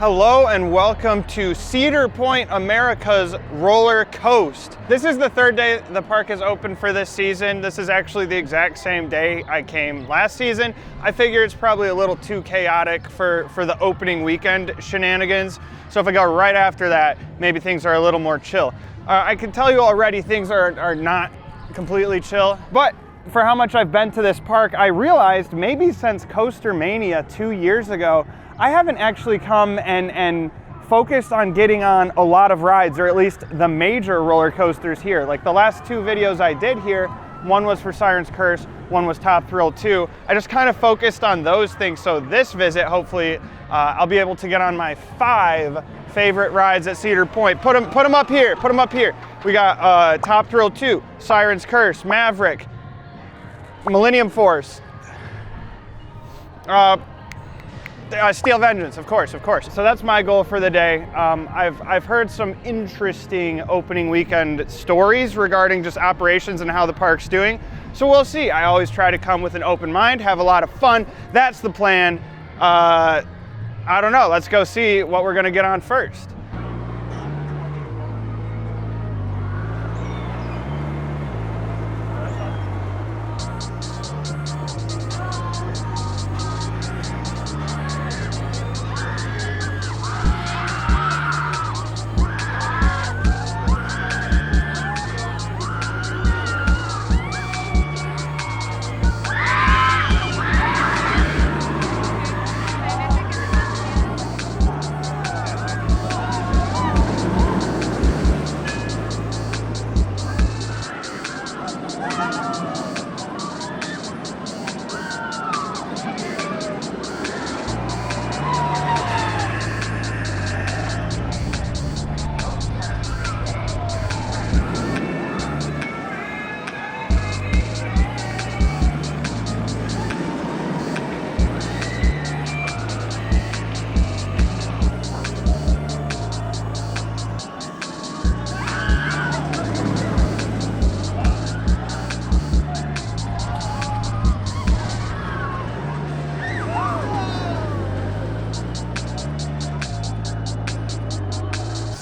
Hello and welcome to Cedar Point, America's roller coast. This is the third day the park is open for this season. This is actually the exact same day I came last season. I figure it's probably a little too chaotic for the opening weekend shenanigans. So if I go right after that, maybe things are a little more chill. I can tell you already things are not completely chill, but for how much I've been to this park, I realized maybe since Coaster Mania 2 years ago, I haven't actually come and focused on getting on a lot of rides, or at least the major roller coasters here. Like the last two videos I did here, one was for Siren's Curse, one was Top Thrill 2. I just kind of focused on those things. So this visit, hopefully, I'll be able to get on my 5 favorite rides at Cedar Point. Put them up here, put them up here. We got Top Thrill 2, Siren's Curse, Maverick, Millennium Force, Steel Vengeance, of course. So that's my goal for the day. I've heard some interesting opening weekend stories regarding just operations and how the park's doing. So we'll see. I always try to come with an open mind, have a lot of fun. That's the plan. I don't know. Let's go see what we're gonna get on first.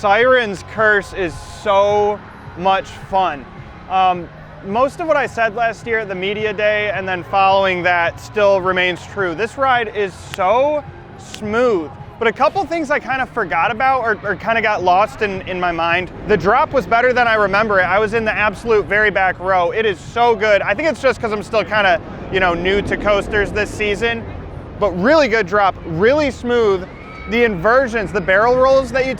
Siren's Curse is so much fun. Most of what I said last year at the media day and then following that still remains true. This ride is so smooth, but a couple things I kind of forgot about or kind of got lost in my mind. The drop was better than I remember it. I was in the absolute very back row. It is so good. I think it's just because I'm still kind of, new to coasters this season, but really good drop, really smooth. The inversions, the barrel rolls that you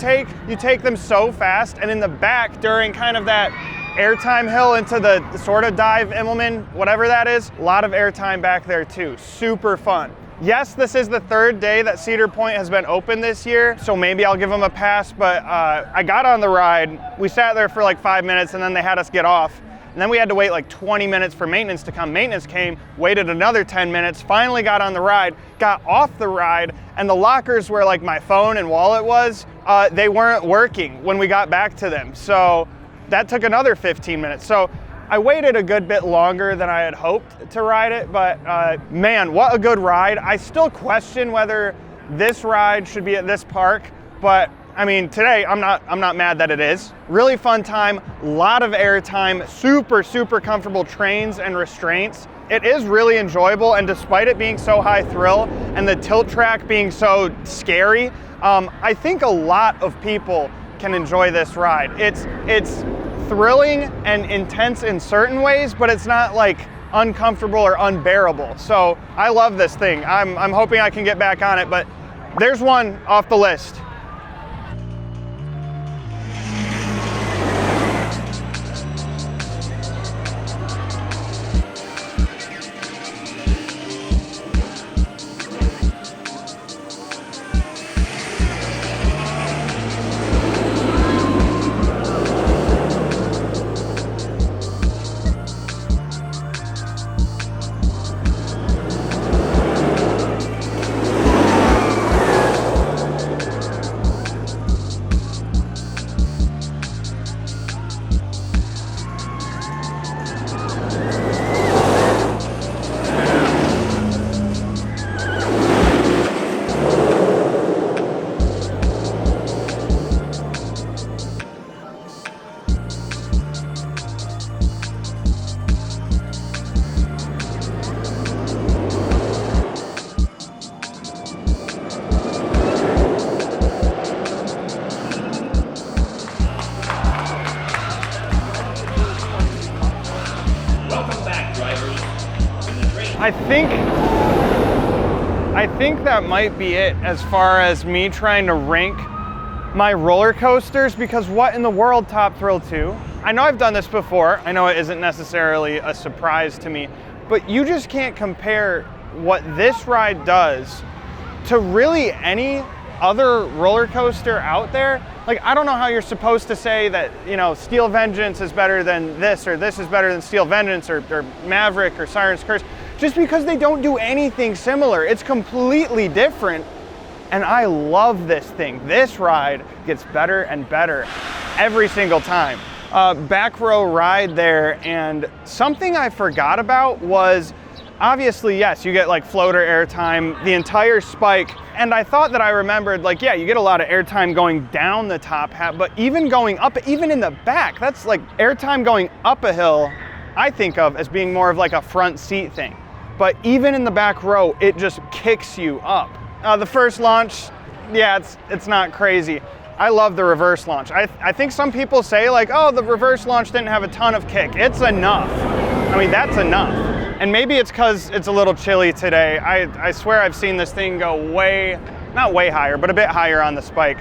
take them so fast, and in the back during kind of that airtime hill into the sort of dive Immelman, whatever that is, a lot of airtime back there too. Super fun. Yes, this is the third day that Cedar Point has been open this year, so maybe I'll give them a pass, but I got on the ride. We sat there for like 5 minutes and then they had us get off. And then we had to wait like 20 minutes for maintenance to come. Maintenance came, waited another 10 minutes, finally got on the ride, got off the ride, and the lockers where like my phone and wallet was, they weren't working when we got back to them. So that took another 15 minutes. So I waited a good bit longer than I had hoped to ride it, but man, what a good ride. I still question whether this ride should be at this park, but I mean, today I'm not mad that it is. Really fun time, lot of air time, super comfortable trains and restraints. It is really enjoyable, and despite it being so high thrill and the tilt track being so scary, I think a lot of people can enjoy this ride. It's thrilling and intense in certain ways, but it's not like uncomfortable or unbearable. So I love this thing. I'm hoping I can get back on it, but there's one off the list. I think that might be it as far as me trying to rank my roller coasters, because what in the world Top Thrill 2? I know I've done this before. I know it isn't necessarily a surprise to me, but you just can't compare what this ride does to really any other roller coaster out there. Like, I don't know how you're supposed to say that, you know, Steel Vengeance is better than this, or this is better than Steel Vengeance, or Maverick, or Siren's Curse, just because they don't do anything similar. It's completely different, and I love this thing. This ride gets better and better every single time. Back row ride there, and something I forgot about was, obviously, yes, you get like floater airtime, the entire spike, and I thought that I remembered, like, yeah, you get a lot of airtime going down the top hat, but even going up, even in the back, that's like airtime going up a hill, I think of as being more of like a front seat thing. But even in the back row, it just kicks you up. The first launch, yeah, it's not crazy. I love the reverse launch. I think some people say like, oh, the reverse launch didn't have a ton of kick. It's enough. I mean, that's enough. And maybe it's because it's a little chilly today. I swear I've seen this thing go way, not way higher, but a bit higher on the spike.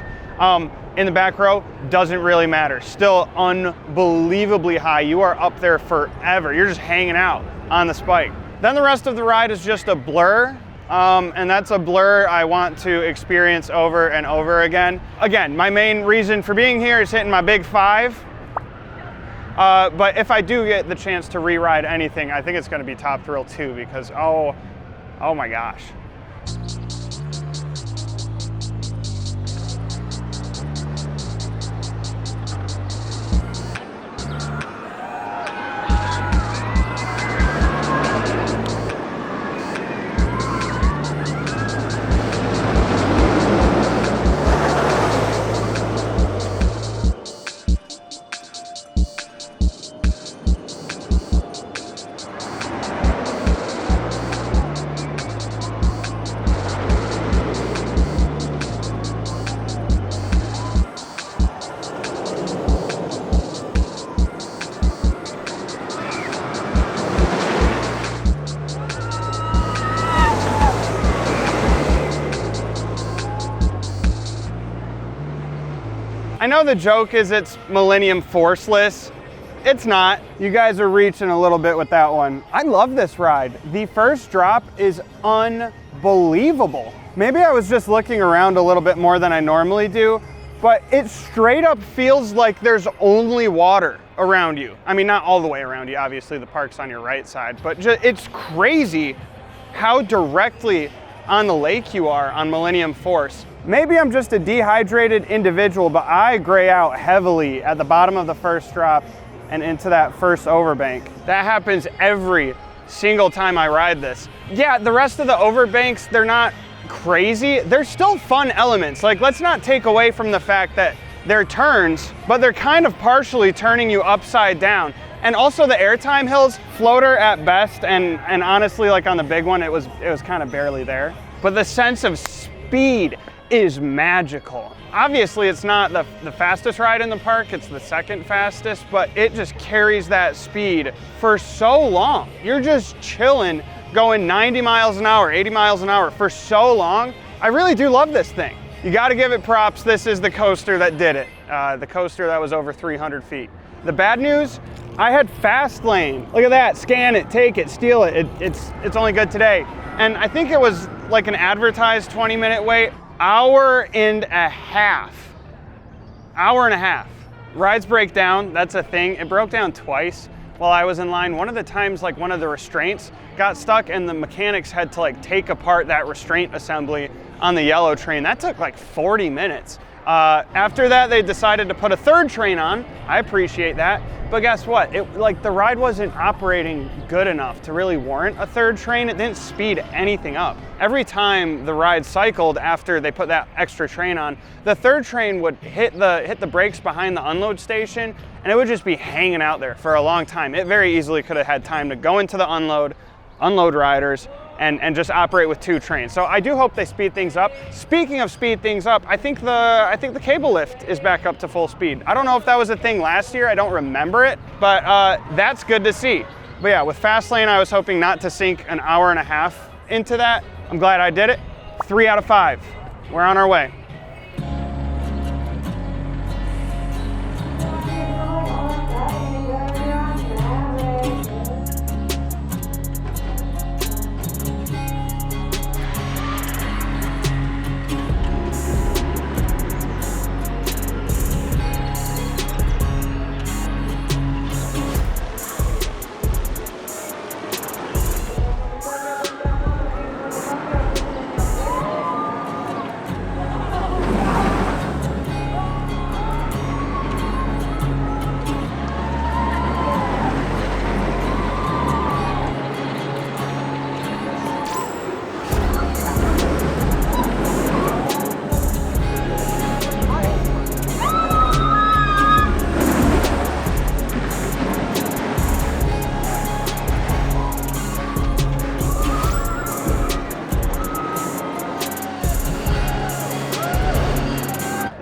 In the back row, doesn't really matter. Still unbelievably high. You are up there forever. You're just hanging out on the spike. Then the rest of the ride is just a blur. And that's a blur I want to experience over and over again. Again, my main reason for being here is hitting my big 5. But if I do get the chance to re-ride anything, I think it's going to be Top Thrill 2 because, oh my gosh. I know the joke is it's Millennium Forceless. It's not. You guys are reaching a little bit with that one. I love this ride. The first drop is unbelievable. Maybe I was just looking around a little bit more than I normally do, but it straight up feels like there's only water around you. I mean, not all the way around you, obviously the park's on your right side, but it's crazy how directly on the lake you are on Millennium Force. Maybe I'm just a dehydrated individual, but I gray out heavily at the bottom of the first drop and into that first overbank. That happens every single time I ride this. Yeah, the rest of the overbanks, they're not crazy. They're still fun elements. Like, let's not take away from the fact that they're turns, but they're kind of partially turning you upside down. And also the airtime hills, floater at best, and honestly, like on the big one, it was kind of barely there. But the sense of speed is magical. Obviously, it's not the fastest ride in the park, it's the second fastest, but it just carries that speed for so long. You're just chilling, going 90 miles an hour, 80 miles an hour for so long. I really do love this thing. You gotta give it props. This is the coaster that did it. The coaster that was over 300 feet. The bad news, I had fast lane. Look at that, scan it, take it, steal it. It's only good today. And I think it was like an advertised 20-minute wait. Hour and a half. Rides break down, that's a thing. It broke down twice while I was in line. One of the times, like, one of the restraints got stuck and the mechanics had to like take apart that restraint assembly on the yellow train. That took like 40 minutes. After that, they decided to put a third train on. I appreciate that. But guess what? The ride wasn't operating good enough to really warrant a third train. It didn't speed anything up. Every time the ride cycled after they put that extra train on, the third train would hit the brakes behind the unload station, and it would just be hanging out there for a long time. It very easily could have had time to go into the unload riders, and just operate with 2 trains. So I do hope they speed things up. Speaking of speed things up, I think the cable lift is back up to full speed. I don't know if that was a thing last year, I don't remember it, but that's good to see. But yeah, with Fastlane, I was hoping not to sink an hour and a half into that. I'm glad I did it. 3 out of 5. We're on our way.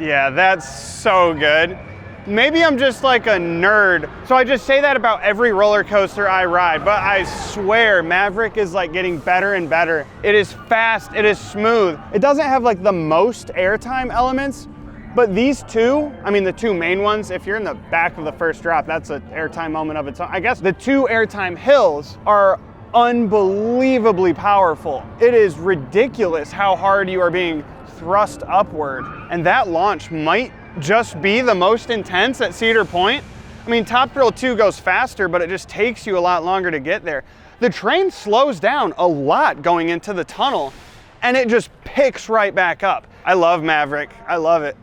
Yeah, that's so good. Maybe I'm just like a nerd. So I just say that about every roller coaster I ride, but I swear Maverick is like getting better and better. It is fast, it is smooth. It doesn't have like the most airtime elements, but these two, I mean the two main ones, if you're in the back of the first drop, that's an airtime moment of its own. I guess the two airtime hills are unbelievably powerful. It is ridiculous how hard you are being thrust upward. And that launch might just be the most intense at Cedar Point. I mean, Top Thrill 2 goes faster, but it just takes you a lot longer to get there. The train slows down a lot going into the tunnel, and it just picks right back up. I love Maverick. I love it.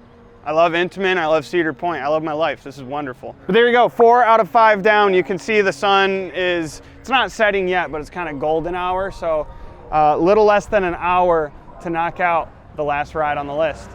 I love Intamin. I love Cedar Point. I love my life. This is wonderful. But there you go, 4 out of 5 down. You can see the sun is, it's not setting yet, but it's kind of golden hour. So a little less than an hour to knock out the last ride on the list.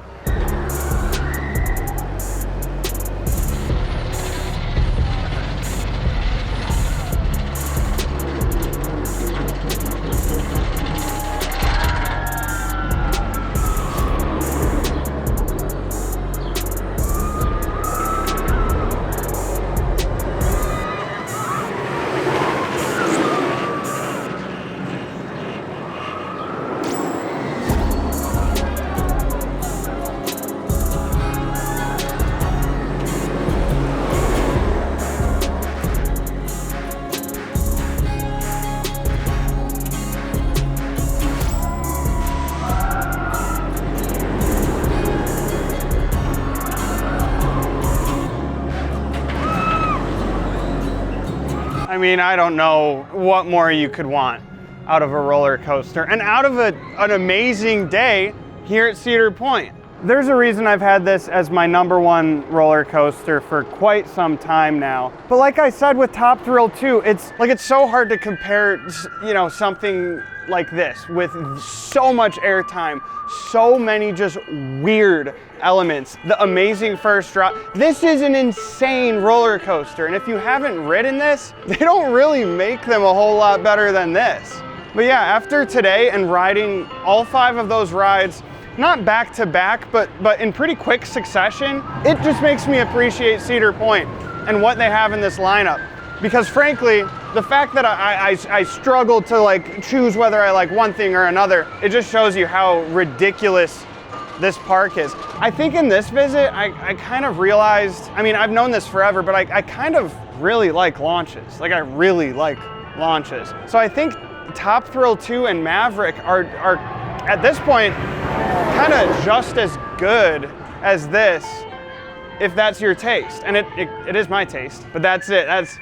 I mean, I don't know what more you could want out of a roller coaster and out of an amazing day here at Cedar Point. There's a reason I've had this as my #1 roller coaster for quite some time now. But like I said with Top Thrill 2, it's so hard to compare, you know, something like this with so much airtime, so many just weird elements, the amazing first drop. This is an insane roller coaster, and if you haven't ridden this, they don't really make them a whole lot better than this. But yeah, after today and riding all 5 of those rides, not back to back, but in pretty quick succession, it just makes me appreciate Cedar Point and what they have in this lineup. Because frankly, the fact that I struggle to like choose whether I like one thing or another, it just shows you how ridiculous this park is. I think in this visit, I kind of realized, I mean, I've known this forever, but I kind of really like launches. Like I really like launches. So I think Top Thrill 2 and Maverick are at this point kind of just as good as this, if that's your taste. And it is my taste, but that's it. That's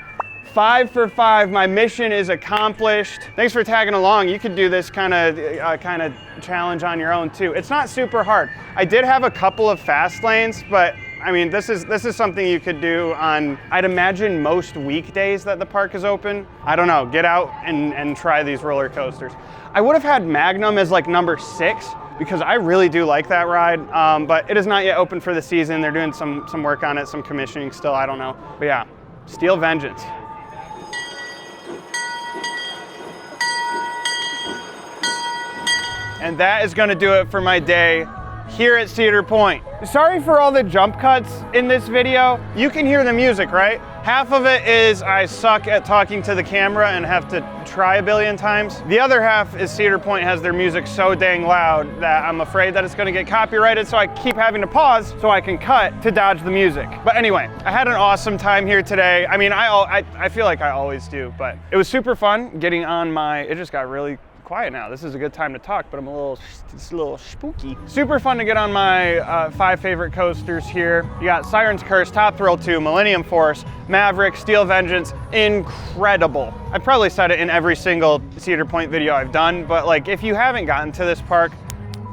5 for 5. My mission is accomplished. Thanks for tagging along. You could do this kind of challenge on your own too. It's not super hard. I did have a couple of fast lanes, but I mean, this is something you could do on, I'd imagine, most weekdays that the park is open. I don't know, get out and try these roller coasters. I would have had Magnum as like #6 because I really do like that ride, but it is not yet open for the season. They're doing some work on it, some commissioning still, I don't know. But yeah, Steel Vengeance. And that is gonna do it for my day here at Cedar Point. Sorry for all the jump cuts in this video. You can hear the music, right? Half of it is I suck at talking to the camera and have to try a billion times. The other half is Cedar Point has their music so dang loud that I'm afraid that it's gonna get copyrighted, so I keep having to pause so I can cut to dodge the music. But anyway, I had an awesome time here today. I mean, I feel like I always do, but it was super fun getting on my, it just got really quiet now. This is a good time to talk, but it's a little spooky. Super fun to get on my 5 favorite coasters here. You got Siren's Curse, Top Thrill 2, Millennium Force, Maverick, Steel Vengeance, incredible. I've probably said it in every single Cedar Point video I've done, but like if you haven't gotten to this park,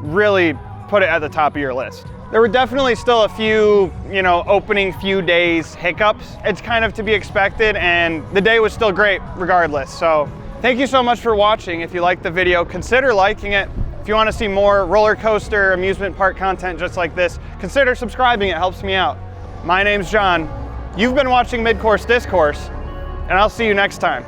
really put it at the top of your list. There were definitely still a few, opening few days hiccups. It's kind of to be expected, and the day was still great regardless. So thank you so much for watching. If you liked the video, consider liking it. If you want to see more roller coaster amusement park content just like this, consider subscribing. It helps me out. My name's John. You've been watching Mid-Course Discourse, and I'll see you next time.